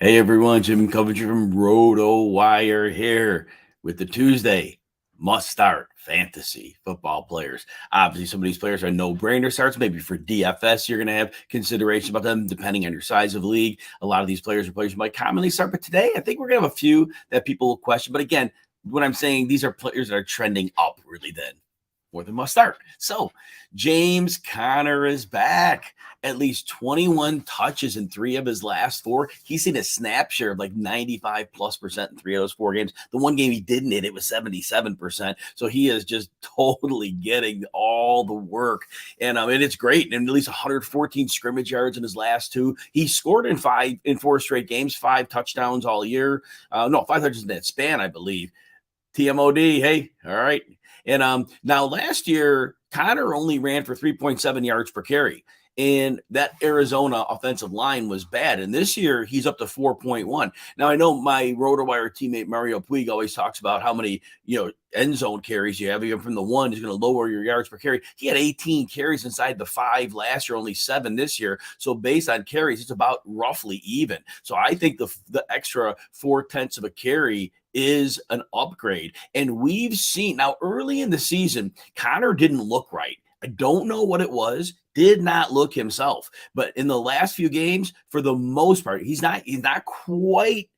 Hey everyone, Jim Coventry from RotoWire here with the Tuesday must start fantasy football players. Obviously, some of these players are no-brainer starts. Maybe for DFS, you're going to have consideration about them depending on your size of league. A lot of these players are players you might commonly start, but today I think we're going to have a few that people will question. But again, what I'm saying, these are players that are trending up really then. More than must start. So James Conner is back. At least 21 touches in 3 of his last 4. He's seen a snap share of like 95+% in 3 of those 4 games. The one game he didn't hit, it was 77%. So he is just totally getting all the work. And it's great. And at least 114 scrimmage yards in his last 2. He scored in 4 straight games, 5 touchdowns all year. 5 touchdowns in that span, I believe. TMOD, hey, all right. And now last year, Conner only ran for 3.7 yards per carry. And that Arizona offensive line was bad. And this year, he's up to 4.1. Now, I know my RotoWire teammate Mario Puig always talks about how many, end zone carries you have. Even from the 1 is going to lower your yards per carry. He had 18 carries inside the 5 last year, only 7 this year. So based on carries, it's about roughly even. So I think the extra 0.4 of a carry is an upgrade. And we've seen now early in the season, Conner didn't look right. I don't know what it was. Did not look himself. But in the last few games, for the most part, he's not quite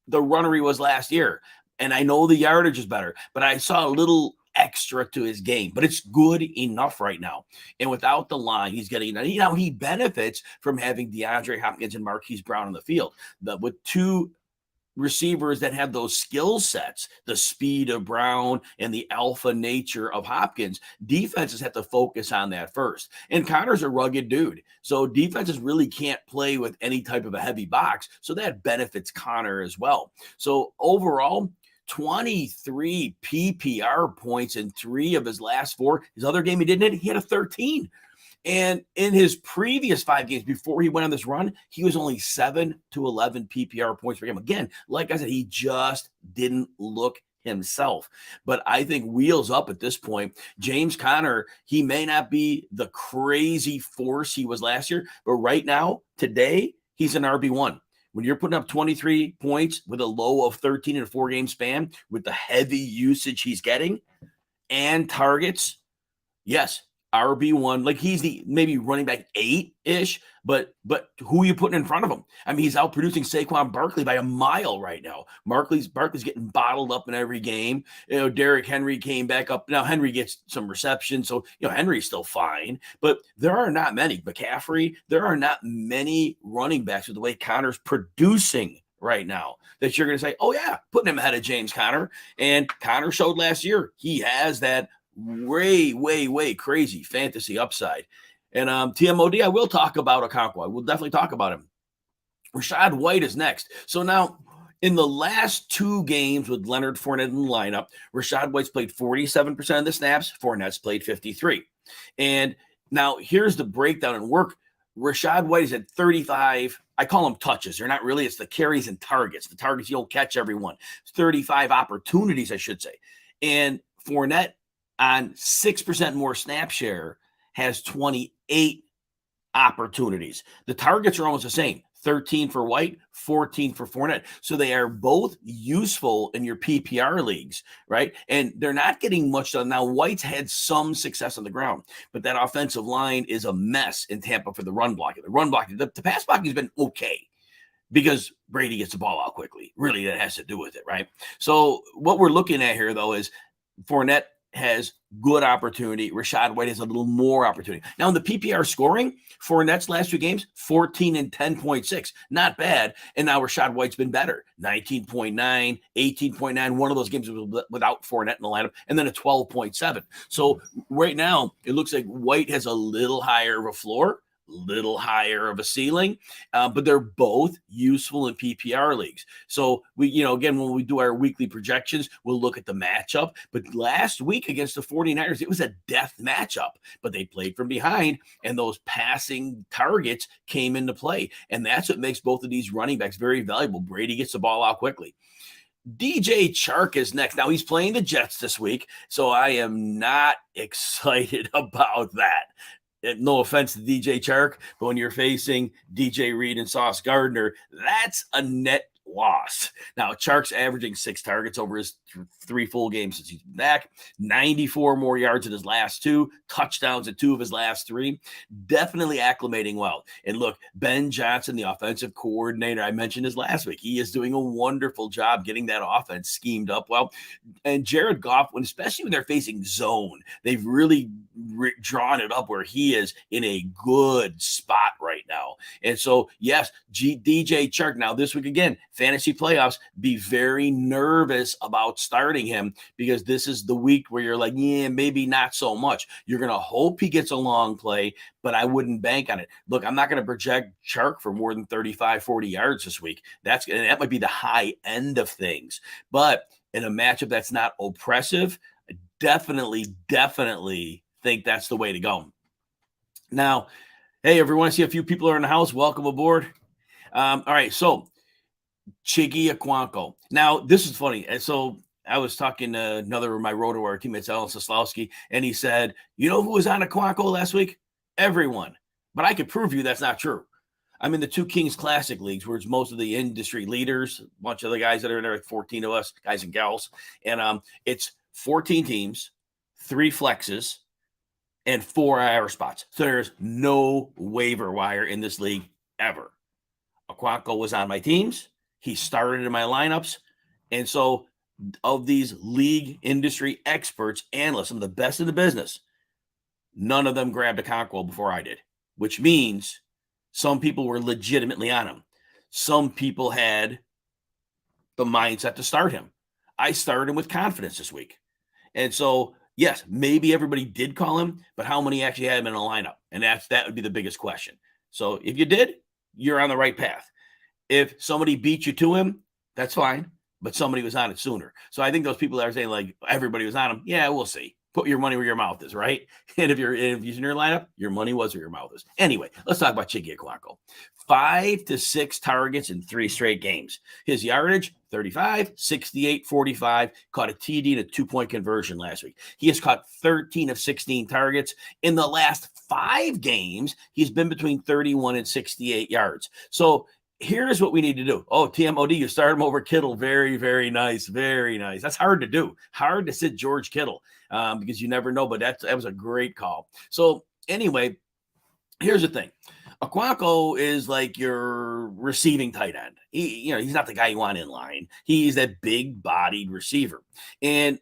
the runner he was last year. And I know the yardage is better, but I saw a little extra to his game, but it's good enough right now. And without the line, he's getting, he benefits from having DeAndre Hopkins and Marquise Brown on the field. With 2 receivers that have those skill sets, the speed of Brown and the alpha nature of Hopkins, defenses have to focus on that first. And Conner's a rugged dude. So defenses really can't play with any type of a heavy box. So that benefits Conner as well. So overall, 23 PPR points in 3 of his last 4. His other game he didn't hit, he had a 13. And in his previous 5 games before he went on this run, he was only 7 to 11 PPR points per game. Again, like I said, he just didn't look himself. But I think wheels up at this point. James Conner, he may not be the crazy force he was last year, but right now, today, he's an RB1. When you're putting up 23 points with a low of 13 in a 4-game span, with the heavy usage he's getting and targets, yes, RB1, like he's the maybe running back 8-ish, but who are you putting in front of him? I mean, he's outproducing Saquon Barkley by a mile right now. Barkley's getting bottled up in every game. Derrick Henry came back up. Now Henry gets some reception, so Henry's still fine, but there are not many. McCaffrey, there are not many running backs with the way Conner's producing right now that you're going to say, oh yeah, putting him ahead of James Conner. And Conner showed last year he has that way crazy fantasy upside. And TMOD, I will talk about Okonkwo. I will definitely talk about him. Rachaad White is next. So now, in the last 2 games with Leonard Fournette in the lineup, Rachaad White's played 47% of the snaps. Fournette's played 53%. And now here's the breakdown and work. Rachaad White is at 35. I call them touches. They're not really. It's the carries and targets. The targets you don't catch everyone. 35 opportunities, I should say. And Fournette, on 6% more snap share, has 28 opportunities. The targets are almost the same. 13 for White, 14 for Fournette. So they are both useful in your PPR leagues, right? And they're not getting much done. Now, White's had some success on the ground, but that offensive line is a mess in Tampa for the run blocking. The pass blocking has been okay, because Brady gets the ball out quickly. Really, that has to do with it, right? So what we're looking at here, though, is Fournette has good opportunity. Rachaad White has a little more opportunity. Now, in the PPR scoring, Fournette's last 2 games, 14 and 10.6. Not bad. And now Rachaad White's been better. 19.9, 18.9. One of those games was without Fournette in the lineup. And then a 12.7. So right now, it looks like White has a little higher of a floor, little higher of a ceiling, but they're both useful in PPR leagues. So we, again, when we do our weekly projections, we'll look at the matchup. But last week against the 49ers, it was a death matchup, but they played from behind, and those passing targets came into play. And that's what makes both of these running backs very valuable. Brady gets the ball out quickly. DJ Chark is next. Now, he's playing the Jets this week, so I am not excited about that. no offense to DJ Chark, but when you're facing DJ Reed and Sauce Gardner, that's a net loss. Now, Chark's averaging 6 targets over his 3 full games since he's back, 94 more yards in his last 2, touchdowns in 2 of his last 3, definitely acclimating well. And look, Ben Johnson, the offensive coordinator, I mentioned this last week, he is doing a wonderful job getting that offense schemed up well. And Jared Goff, especially when they're facing zone, they've really drawn it up where he is in a good spot right now. And so, yes, DJ Chark, now this week again, fantasy playoffs, be very nervous about starting him because this is the week where you're like, yeah, maybe not so much. You're going to hope he gets a long play, but I wouldn't bank on it. Look, I'm not going to project Chark for more than 35, 40 yards this week. That might be the high end of things. But in a matchup that's not oppressive, I definitely think that's the way to go. Now, hey, everyone, I see a few people are in the house. Welcome aboard. All right, so Chigoziem Okonkwo. Now, this is funny. And so I was talking to another of my RotoWire teammates, Alan Soslowski, and he said, you know who was on Okonkwo last week? Everyone. But I could prove you that's not true. I'm in the 2 Kings Classic leagues, where it's most of the industry leaders, a bunch of the guys that are in there, like 14 of us, guys and gals. And it's 14 teams, 3 flexes, and 4 IR spots. So there's no waiver wire in this league ever. Okonkwo was on my teams. He started in my lineups. And so of these league industry experts, analysts, some of the best in the business, none of them grabbed Okonkwo before I did, which means some people were legitimately on him. Some people had the mindset to start him. I started him with confidence this week. And so, yes, maybe everybody did call him, but how many actually had him in a lineup? And that would be the biggest question. So if you did, you're on the right path. If somebody beat you to him, that's fine, but somebody was on it sooner. So I think those people that are saying like everybody was on him, yeah, we'll see. Put your money where your mouth is, right? And if you're in your lineup, your money was where your mouth is. Anyway, let's talk about Chigoziem Okonkwo. 5 to 6 targets in 3 straight games. His yardage, 35, 68, 45, caught a TD and a 2-point conversion last week. He has caught 13 of 16 targets. In the last 5 games, he's been between 31 and 68 yards. So here's what we need to do. Oh, TMOD, you start him over Kittle. Very, very nice. Very nice. That's hard to do. Hard to sit George Kittle because you never know, but that was a great call. So anyway, here's the thing. Okonkwo is like your receiving tight end. He's not the guy you want in line. He's that big-bodied receiver. And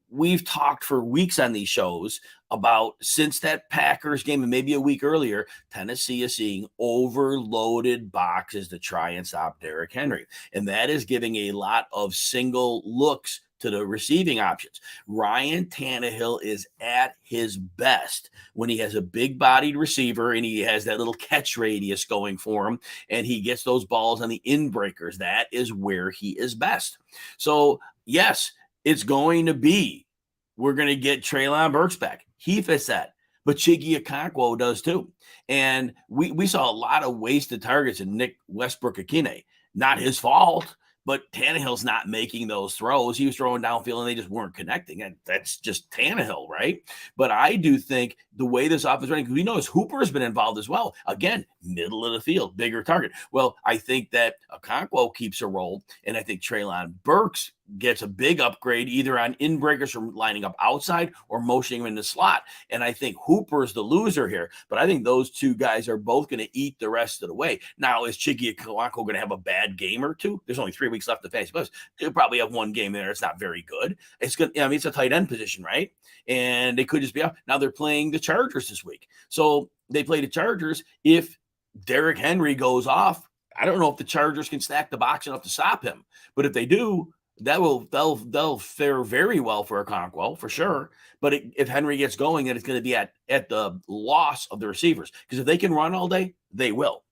we've talked for weeks on these shows about, since that Packers game and maybe a week earlier, Tennessee is seeing overloaded boxes to try and stop Derrick Henry. And that is giving a lot of single looks to the receiving options. Ryan Tannehill is at his best when he has a big-bodied receiver and he has that little catch radius going for him, and he gets those balls on the in-breakers. That is where he is best. So, yes, it's going to be, we're going to get Treylon Burks back. He fits that. But Chigoziem Okonkwo does too. And we saw a lot of wasted targets in Nick Westbrook-Akine. Not his fault, but Tannehill's not making those throws. He was throwing downfield and they just weren't connecting. And that's just Tannehill, right? But I do think the way this offense is running, because we know Hooper has been involved as well. Again, middle of the field, bigger target. Well, I think that Okonkwo keeps a roll, and I think Treylon Burks gets a big upgrade either on in-breakers from lining up outside or motioning him in the slot. And I think Hooper's the loser here, but I think those two guys are both going to eat the rest of the way. Now, is Chigoziem Okonkwo going to have a bad game or two? There's only 3 weeks left to fantasy playoffs. He'll probably have one game there. It's not very good. It's good. It's a tight end position, right? And they could just be out. Now they're playing the Chargers this week. So they play the Chargers. If Derrick Henry goes off, I don't know if the Chargers can stack the box enough to stop him. But if they do, they'll fare very well for Okonkwo for sure. But if Henry gets going, then it's going to be at the loss of the receivers, because if they can run all day, they will.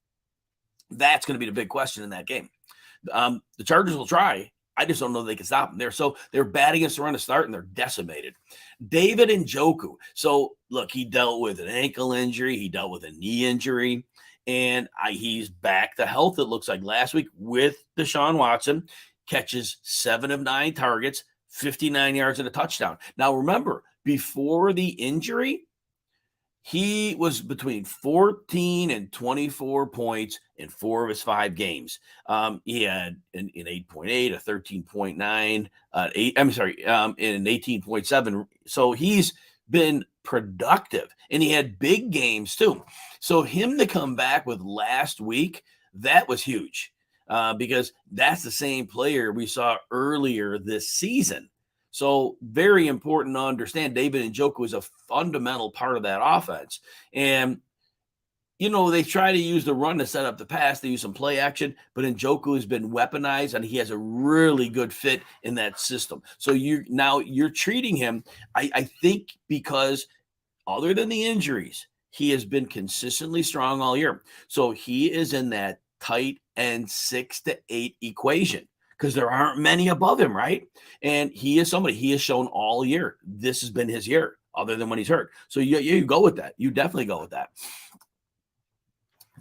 That's going to be the big question in that game. The Chargers will try. I just don't know if they can stop them there. So they're batting against the run to start, and they're decimated. David Njoku. So look, he dealt with an ankle injury. He dealt with a knee injury. And he's back to health, it looks like, last week with Deshaun Watson. Catches 7 of 9 targets, 59 yards and a touchdown. Now, remember, before the injury, He was between 14 and 24 points in 4 of his 5 games. He had an 8.8, a 13.9, an 18.7. So he's been productive, and he had big games too. So him to come back with last week, that was huge because that's the same player we saw earlier this season. So very important to understand David Njoku is a fundamental part of that offense. And, they try to use the run to set up the pass. They use some play action, but Njoku has been weaponized, and he has a really good fit in that system. So you're treating him, I think, because other than the injuries, he has been consistently strong all year. So he is in that tight end 6 to 8 equation because there aren't many above him, right? And he is somebody he has shown all year. This has been his year, other than when he's hurt. So you go with that. You definitely go with that.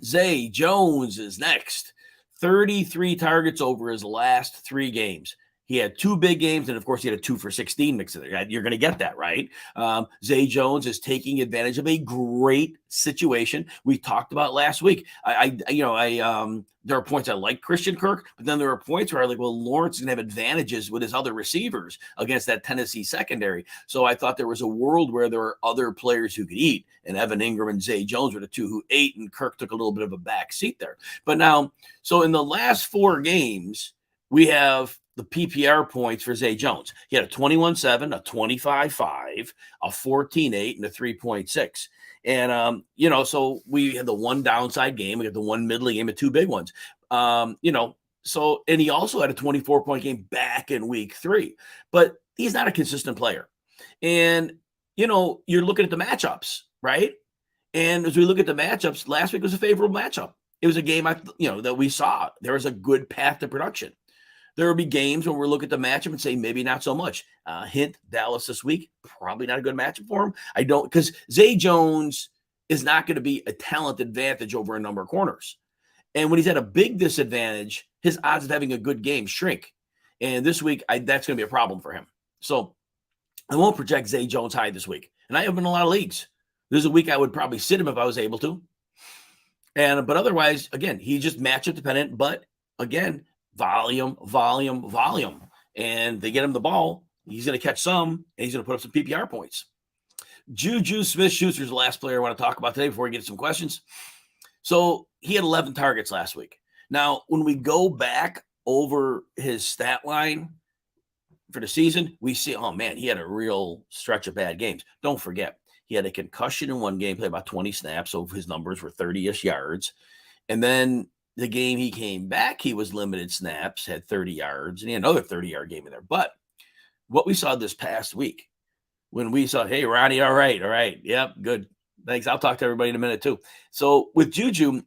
Zay Jones is next. 33 targets over his last 3 games. He had 2 big games, and of course, he had a 2 for 16 mix in there. You're going to get that, right? Zay Jones is taking advantage of a great situation we talked about last week. There are points I like Christian Kirk, but then there are points where I like, well, Lawrence is going to have advantages with his other receivers against that Tennessee secondary. So I thought there was a world where there are other players who could eat, and Evan Ingram and Zay Jones were the 2 who ate, and Kirk took a little bit of a back seat there. But now, so in the last 4 games, we have the PPR points for Zay Jones. He had a 21-7, a 25-5, a 14-8, and a 3.6. And, so we had the one downside game. We had the one middling game and 2 big ones. And he also had a 24-point game back in week 3. But he's not a consistent player. And, you're looking at the matchups, right? And as we look at the matchups, last week was a favorable matchup. It was a game, that we saw. There was a good path to production. There will be games where we'll look at the matchup and say maybe not so much. Hint, Dallas this week, probably not a good matchup for him. Because Zay Jones is not going to be a talent advantage over a number of corners. And when he's at a big disadvantage, his odds of having a good game shrink. And this week, that's going to be a problem for him. So I won't project Zay Jones high this week. And I have in a lot of leagues. There's a week I would probably sit him if I was able to. But otherwise, again, he's just matchup dependent. But again, volume. And they get him the ball. He's going to catch some, and he's going to put up some PPR points. Juju Smith-Schuster is the last player I want to talk about today before we get to some questions. So he had 11 targets last week. Now, when we go back over his stat line for the season, we see, oh, man, he had a real stretch of bad games. Don't forget, he had a concussion in one game, played about 20 snaps, so his numbers were 30-ish yards. And then the game he came back, he was limited snaps, had 30 yards, and he had another 30-yard game in there. But what we saw this past week, when we saw, hey, Ronnie, all right. Yep, good. Thanks. I'll talk to everybody in a minute too. So with Juju,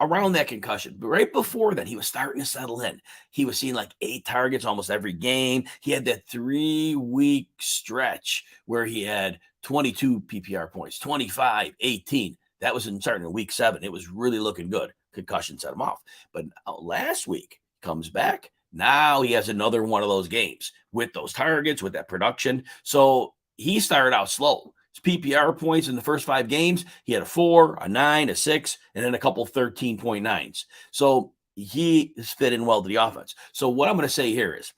around that concussion, but right before that, he was starting to settle in. He was seeing like 8 targets almost every game. He had that 3-week stretch where he had 22 PPR points, 25, 18. That was starting in week 7. It was really looking good. Concussion set him off. But last week comes back. Now he has another one of those games with those targets, with that production. So he started out slow. His PPR points in the first 5 games, he had a 4, a 9, a 6, and then a couple 13.9s. So he is fit in well to the offense. So what I'm going to say here is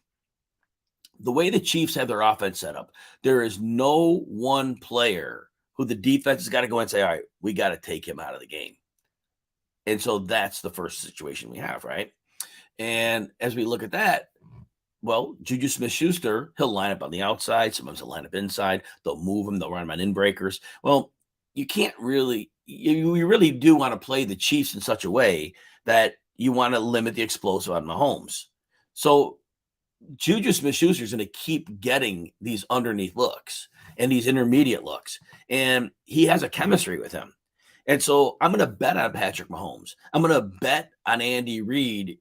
the way the Chiefs have their offense set up, there is no one player who the defense has got to go and say, all right, we got to take him out of the game. And so that's the first situation we have, right? And as we look at that, well, Juju Smith-Schuster, he'll line up on the outside. Sometimes he'll line up inside. They'll move him. They'll run him on in-breakers. Well, you can't really – you really do want to play the Chiefs in such a way that you want to limit the explosive on Mahomes. So Juju Smith-Schuster is going to keep getting these underneath looks and these intermediate looks. And he has a chemistry with him. And so I'm going to bet on Patrick Mahomes. I'm going to bet on Andy Reid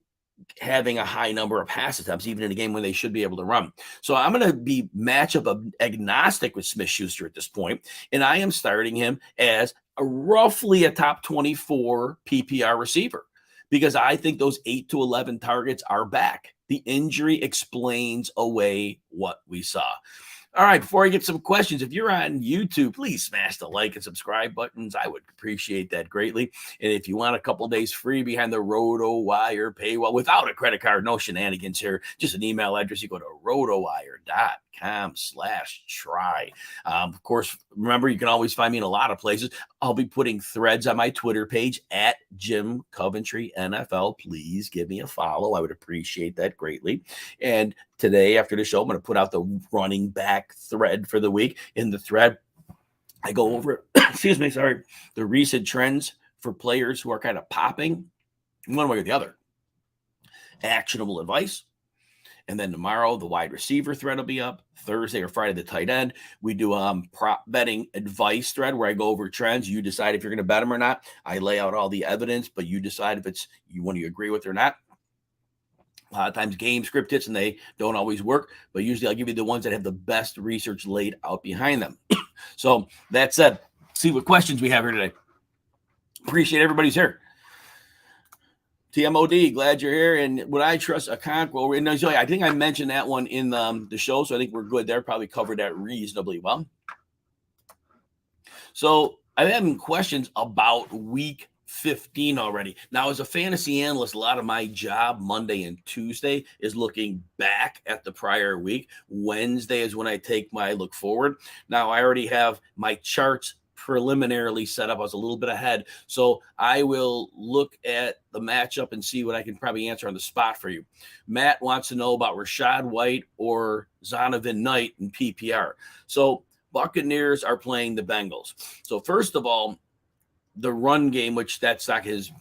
having a high number of pass attempts, even in a game when they should be able to run. So I'm going to be matchup agnostic with Smith-Schuster at this point, and I am starting him as roughly a top 24 PPR receiver because I think those 8 to 11 targets are back. The injury explains away what we saw. All right, before I get some questions, if you're on YouTube, please smash the like and subscribe buttons. I would appreciate that greatly. And if you want a couple days free behind the RotoWire paywall without a credit card, no shenanigans here, just an email address, you go to rotowire.com/try. Of course, remember, you can always find me in a lot of places. I'll be putting threads on my Twitter page at Jim Coventry NFL. Please give me a follow. I would appreciate that greatly. And today, after the show, I'm going to put out the running back thread for the week. In the thread, I go over, the recent trends for players who are kind of popping one way or the other. Actionable advice. And then tomorrow, the wide receiver thread will be up. Thursday or Friday, the tight end. We do prop betting advice thread where I go over trends. You decide if you're going to bet them or not. I lay out all the evidence, but you decide if it's you want to agree with it or not. A lot of times game script hits and they don't always work, but usually I'll give you the ones that have the best research laid out behind them. So that said, see what questions we have here today. Appreciate everybody's here. TMOD, glad you're here. And would I trust Okonkwo? And I think I mentioned that one in the show, so I think we're good there. Probably covered that reasonably well. So I'm having questions about week 15 already. Now, as a fantasy analyst, a lot of my job Monday and Tuesday is looking back at the prior week. Wednesday is when I take my look forward. Now, I already have my charts preliminarily set up. I was a little bit ahead. So I will look at the matchup and see what I can probably answer on the spot for you. Matt wants to know about Rachaad White or Zonovan Knight in PPR. So Buccaneers are playing the Bengals. So first of all, the run game, which that's not his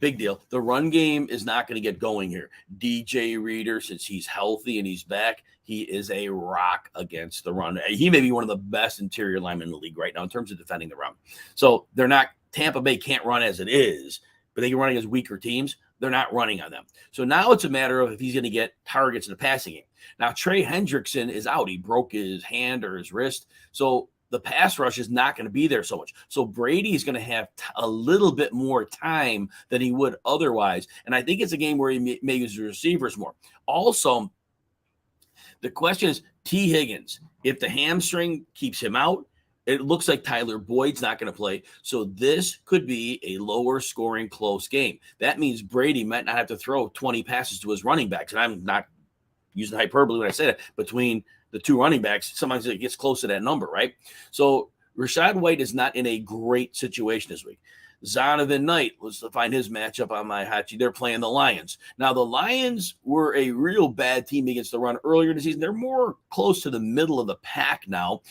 big deal. The run game is not going to get going here. DJ Reader, since he's healthy and he's back, he is a rock against the run. He may be one of the best interior linemen in the league right now in terms of defending the run. So they're not, Tampa Bay can't run as it is, but they can run against weaker teams. They're not running on them. So now it's a matter of if he's going to get targets in the passing game. Now, Trey Hendrickson is out. He broke his hand or his wrist. So the pass rush is not going to be there so much. So Brady is going to have a little bit more time than he would otherwise. And I think it's a game where he may use the receivers more. Also, the question is T. Higgins. If the hamstring keeps him out, it looks like Tyler Boyd's not going to play. So this could be a lower scoring close game. That means Brady might not have to throw 20 passes to his running backs. And I'm not using hyperbole when I say that, between the two running backs, sometimes it gets close to that number, right? So Rachaad White is not in a great situation this week. Zonovan Knight, let's find his matchup on my hot sheet. They're playing the Lions. Now, the Lions were a real bad team against the run earlier in the season. They're more close to the middle of the pack now.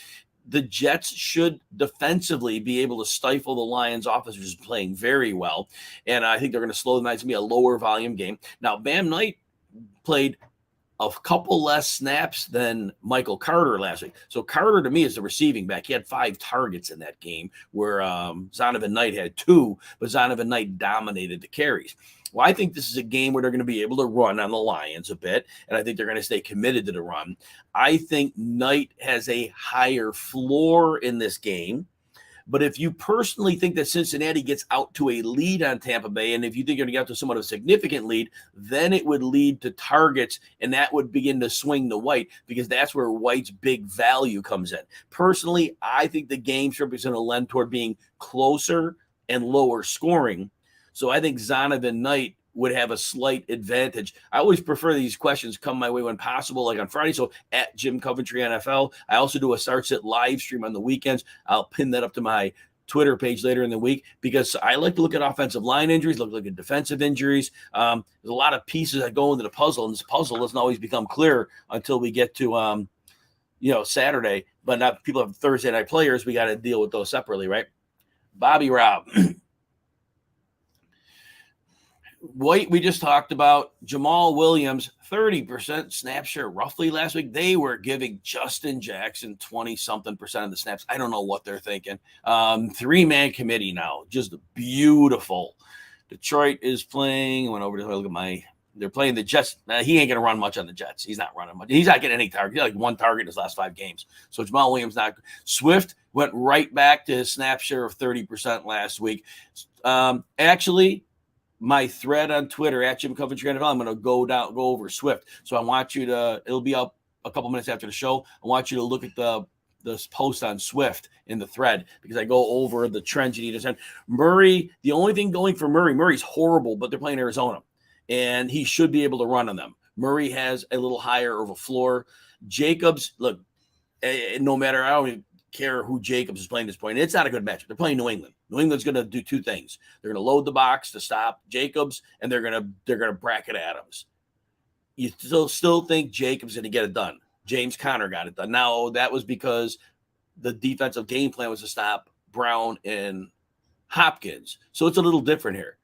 The Jets should defensively be able to stifle the Lions' offense, which is playing very well. And I think they're going to slow them down. It's going to be a lower volume game. Now, Bam Knight played a couple less snaps than Michael Carter last week. So Carter, to me, is the receiving back. He had 5 targets in that game where Zonovan Knight had 2, but Zonovan Knight dominated the carries. Well, I think this is a game where they're going to be able to run on the Lions a bit, and I think they're going to stay committed to the run. I think Knight has a higher floor in this game. But if you personally think that Cincinnati gets out to a lead on Tampa Bay, and if you think you're going to get out to somewhat of a significant lead, then it would lead to targets, and that would begin to swing the White, because that's where White's big value comes in. Personally, I think the game script is going to lend toward being closer and lower scoring. So I think Zonovan Knight would have a slight advantage. I always prefer these questions come my way when possible, like on Friday. So at Jim Coventry NFL, I also do a Start Sit live stream on the weekends. I'll pin that up to my Twitter page later in the week, because I like to look at offensive line injuries, look at defensive injuries. There's a lot of pieces that go into the puzzle, and this puzzle doesn't always become clear until we get to Saturday. But not people have Thursday night players. We got to deal with those separately, right? Bobby Rob. White, we just talked about. Jamal Williams, 30% snap share roughly last week. They were giving Justin Jackson 20-something% of the snaps. I don't know what they're thinking. 3-man committee now, just beautiful. Detroit is playing. I went over to look at they're playing the Jets. He ain't going to run much on the Jets. He's not running much. He's not getting any target. He had like 1 target in his last 5 games. So Jamal Williams not. Swift went right back to his snap share of 30% last week. Actually, my thread on Twitter at Jim Coventry NFL, I'm going to go over Swift. So I want you to, it'll be up a couple minutes after the show, I want you to look at this post on Swift in the thread because I go over the trends you need to send. Murray, the only thing going for Murray's horrible, but they're playing Arizona, and he should be able to run on them. Murray has a little higher of a floor. Jacobs, look, no matter, I don't even care who Jacobs is playing at this point. It's not a good matchup. They're playing New England. New England's going to do two things. They're going to load the box to stop Jacobs, and they're going to bracket Adams. You still think Jacobs going to get it done. James Conner got it done. Now, that was because the defensive game plan was to stop Brown and Hopkins. So it's a little different here.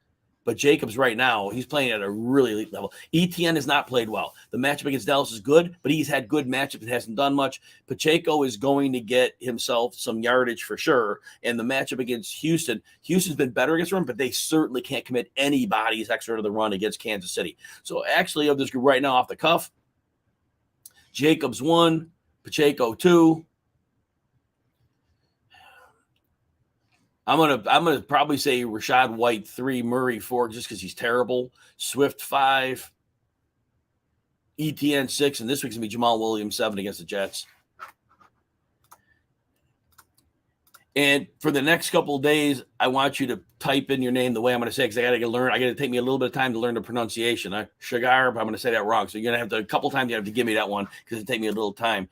But Jacobs right now, he's playing at a really elite level. ETN has not played well. The matchup against Dallas is good, but he's had good matchups and hasn't done much. Pacheco is going to get himself some yardage for sure. And the matchup against Houston's been better against the run, but they certainly can't commit anybody's extra to the run against Kansas City. So actually, of this group right now off the cuff, Jacobs 1, Pacheco 2. I'm gonna probably say Rachaad White 3, Murray 4, just because he's terrible. Swift 5, ETN 6, and this week's gonna be Jamal Williams 7 against the Jets. And for the next couple of days, I want you to type in your name the way I'm going to say it because I got to learn. I got to take me a little bit of time to learn the pronunciation. Shagar, I'm going to say that wrong. So you're going to have to, a couple of times you have to give me that one because it take me a little time.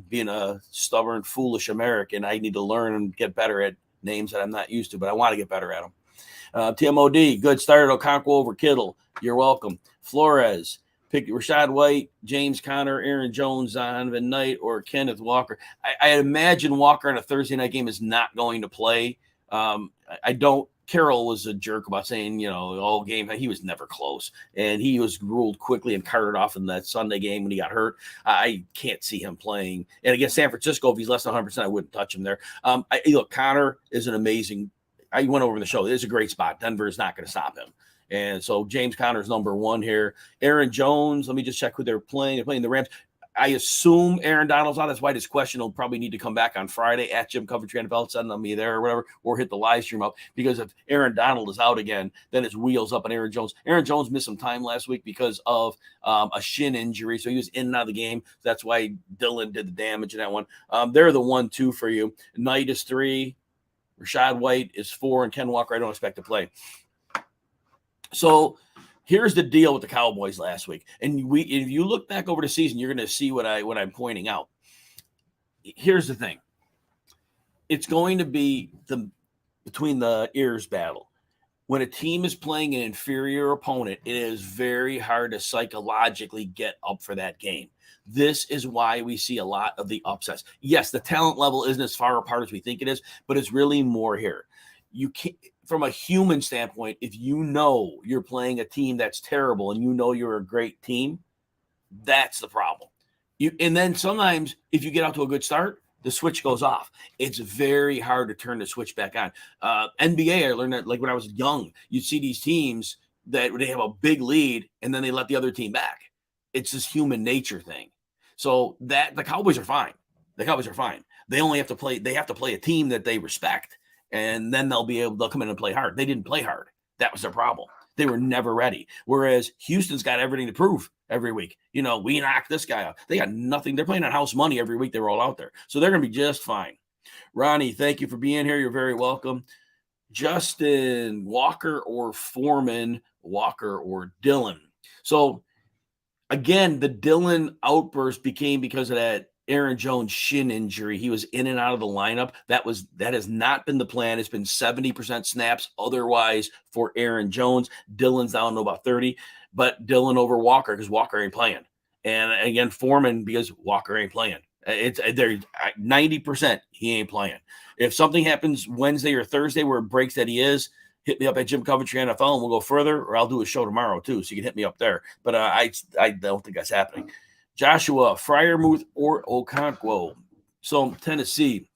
Being a stubborn, foolish American, I need to learn and get better at names that I'm not used to, but I want to get better at them. TMOD, good start. Okonkwo over Kittle. You're welcome. Flores, pick Rachaad White, James Conner, Aaron Jones, Donovan Knight, or Kenneth Walker. I imagine Walker in a Thursday night game is not going to play. Carroll was a jerk about saying, all game. He was never close. And he was ruled quickly and carted off in that Sunday game when he got hurt. I can't see him playing. And against San Francisco, if he's less than 100%, I wouldn't touch him there. Look, Conner is an amazing – I went over the show. It's a great spot. Denver is not going to stop him. And so James Conner's number 1 here. Aaron Jones, let me just check who they're playing. They're playing the Rams. I assume Aaron Donald's on. That's why this question will probably need to come back on Friday at Jim Coventry NFL, send on me there or whatever, or hit the live stream up. Because if Aaron Donald is out again, then it's wheels up on Aaron Jones. Aaron Jones missed some time last week because of a shin injury, so he was in and out of the game. That's why Dylan did the damage in that one. They're the 1-2 for you. Knight is 3. Rachaad White is 4, and Ken Walker I don't expect to play. So here's the deal with the Cowboys last week. And if you look back over the season, you're going to see what I'm pointing out. Here's the thing. It's going to be between the ears battle. When a team is playing an inferior opponent, it is very hard to psychologically get up for that game. This is why we see a lot of the upsets. Yes, the talent level isn't as far apart as we think it is, but it's really more here. You can't, from a human standpoint, if you know you're playing a team that's terrible and you know you're a great team, that's the problem. And then sometimes if you get out to a good start, the switch goes off. It's very hard to turn the switch back on. NBA, I learned that like when I was young, you'd see these teams that they have a big lead and then they let the other team back. It's this human nature thing. So that the Cowboys are fine. The Cowboys are fine. They have to play a team that they respect. And then they'll come in and play hard. They didn't play hard. That was their problem. They were never ready. Whereas Houston's got everything to prove every week. We knocked this guy out. They got nothing. They're playing on house money every week. They were all out there. So they're going to be just fine. Ronnie, thank you for being here. You're very welcome. Justin, Walker or Foreman, Walker or Dylan. So again, the Dylan outburst became because of that Aaron Jones shin injury. He was in and out of the lineup. That has not been the plan. It's been 70% snaps otherwise for Aaron Jones. Dylan's down to about 30, but Dylan over Walker because Walker ain't playing. And again, Foreman because Walker ain't playing. It's 90% he ain't playing. If something happens Wednesday or Thursday where it breaks that he is, hit me up at Jim Coventry NFL and we'll go further, or I'll do a show tomorrow too, so you can hit me up there. But I don't think that's happening. Joshua, Freiermuth or Okonkwo. So Tennessee,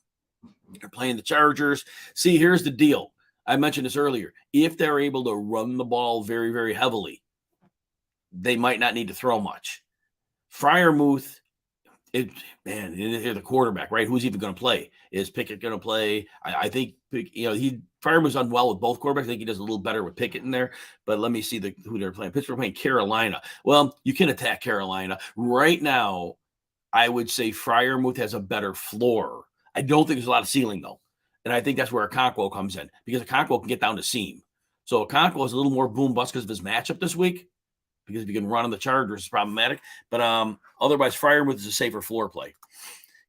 they're playing the Chargers. See, here's the deal. I mentioned this earlier. If they're able to run the ball very, very heavily, they might not need to throw much. Freiermuth, they're the quarterback, right? Who's even going to play? Is Pickett going to play? I think Freiermuth's done well with both quarterbacks. I think he does a little better with Pickett in there. But let me see who they're playing. Pittsburgh playing Carolina. Well, you can attack Carolina right now. I would say Freiermuth has a better floor. I don't think there's a lot of ceiling, though. And I think that's where Okonkwo comes in, because Okonkwo can get down to seam. So Okonkwo is a little more boom bust because of his matchup this week, because if you can run on the Chargers, it's problematic. But otherwise, Freiermuth is a safer floor play.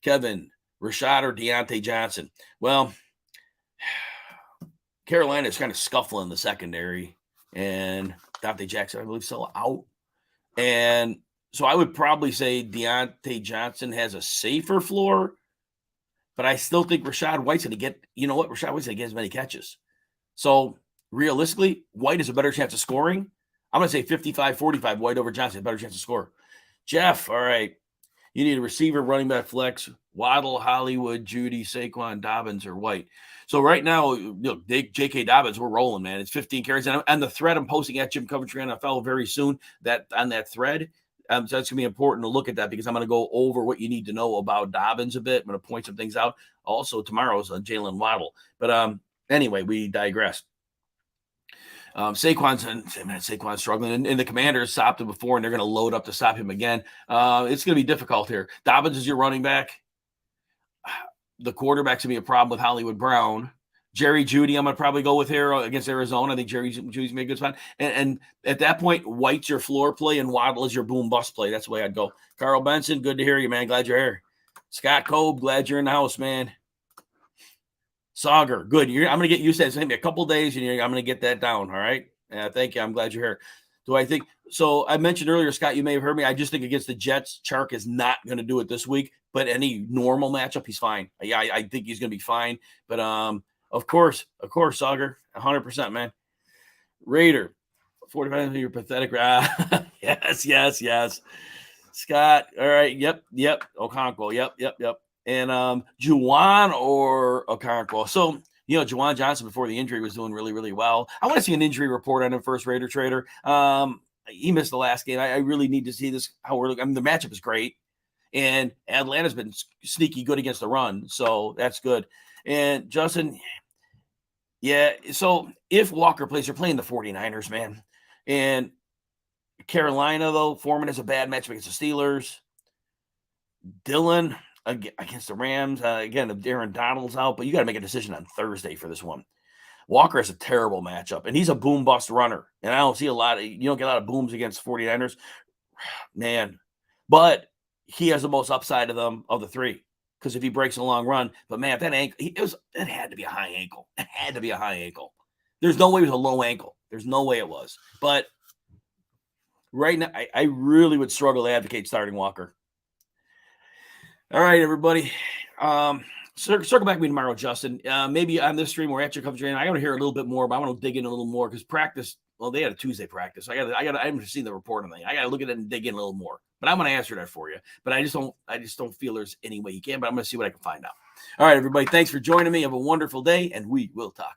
Kevin, Rashad or Deontay Johnson? Well, Carolina is kind of scuffling in the secondary, and Deontay Jackson, I believe, still out. And so I would probably say Deontay Johnson has a safer floor, but I still think Rachaad White's going to get, Rachaad White's going to get as many catches. So realistically, White has a better chance of scoring. I'm going to say 55-45, White over Johnson, a better chance to score. Jeff, all right. You need a receiver, running back, flex, Waddle, Hollywood, Judy, Saquon, Dobbins, or White. So right now, J.K. Dobbins, we're rolling, man. It's 15 carries. And the thread I'm posting at Jim Coventry NFL very soon, on that thread, so that's going to be important to look at that, because I'm going to go over what you need to know about Dobbins a bit. I'm going to point some things out. Also, tomorrow's Jalen Waddle. But anyway, we digress. Saquon's struggling, and the Commanders stopped him before, and they're going to load up to stop him again. It's going to be difficult here. Dobbins is your running back. The quarterback's going to be a problem with Hollywood Brown. Jerry Jeudy, I'm going to probably go with here against Arizona. I think Jerry Jeudy's going to be a good spot. And at that point, White's your floor play, and Waddle is your boom bust play. That's the way I'd go. Carl Benson, good to hear you, man. Glad you're here. Scott Cobe, glad you're in the house, man. Sauger, good. I'm going to get used to that. It's going to be a couple days, and I'm going to get that down, all right? Thank you. I'm glad you're here. Do I think – so I mentioned earlier, Scott, you may have heard me. I just think against the Jets, Chark is not going to do it this week, but any normal matchup, he's fine. Yeah, I think he's going to be fine. But, of course, Sauger, 100%, man. Raider, 45, you're pathetic. Yes. Scott, all right, yep. Okonkwo, yep. And Juwan or Okonkwo. So, Juwan Johnson before the injury was doing really, really well. I want to see an injury report on him first, Raider Trader. He missed the last game. I really need to see this. The matchup is great. And Atlanta's been sneaky good against the run, so that's good. And Justin, yeah, so if Walker plays, they're playing the 49ers, man. And Carolina, though, Foreman has a bad matchup against the Steelers. Dylan against the Rams. Again, if Aaron Donald's out, but you got to make a decision on Thursday for this one. Walker has a terrible matchup, and he's a boom bust runner. And I don't see you don't get a lot of booms against 49ers, man. But he has the most upside of the three, because if he breaks a long run, but man, if that ankle, it had to be a high ankle. It had to be a high ankle. There's no way it was a low ankle. There's no way it was. But right now, I really would struggle to advocate starting Walker. All right, everybody. Circle back with me tomorrow, Justin. Maybe on this stream or at your coverage. I want to hear a little bit more, but I want to dig in a little more, because practice. Well, they had a Tuesday practice. I haven't seen the report on that. I got to look at it and dig in a little more. But I'm going to answer that for you. But I just don't feel there's any way you can. But I'm going to see what I can find out. All right, everybody. Thanks for joining me. Have a wonderful day, and we will talk soon.